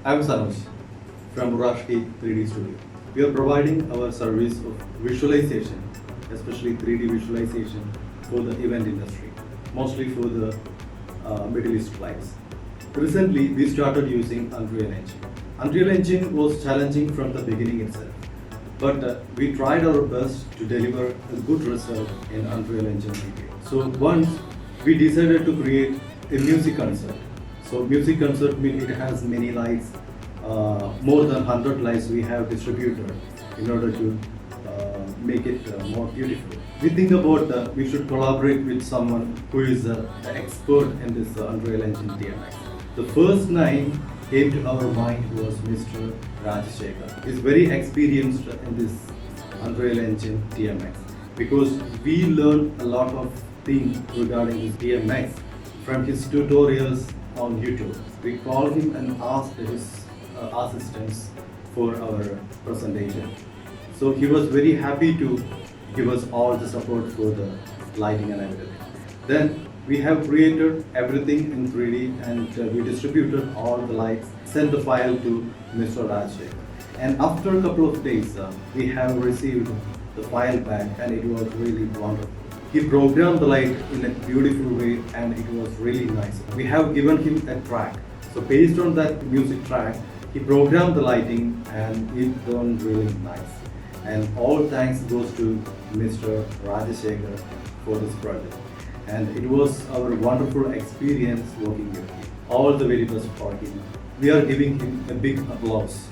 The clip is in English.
I'm Shanoj from Murashki 3D Studio. We are providing our service of visualization, especially 3D visualization for the event industry, mostly for the Middle East clients. Recently, we started using Unreal Engine. Unreal Engine was challenging from the beginning itself, but we tried our best to deliver a good result in Unreal Engine review. So once we decided to create a music concert. So music concert means it has many lights, more than 100 lights we have distributed in order to make it more beautiful. We think about we should collaborate with someone who is an expert in this Unreal Engine TMX. The first name came to our mind was Mr. Rajashekar. He's very experienced in this Unreal Engine TMX because we learned a lot of things regarding this TMX from his tutorials on YouTube. We called him and asked his assistance for our presentation. So he was very happy to give us all the support for the lighting and everything. Then we have created everything in 3D and we distributed all the lights, sent the file to Mr. Rajshekar. And after a couple of days, we have received the file back and it was really wonderful. He programmed the light in a beautiful way and it was really nice. We have given him a track. So based on that music track, he programmed the lighting and it turned really nice. And all thanks goes to Mr. Rajashekar for this project. And it was our wonderful experience working with him. All the very best for him. We are giving him a big applause.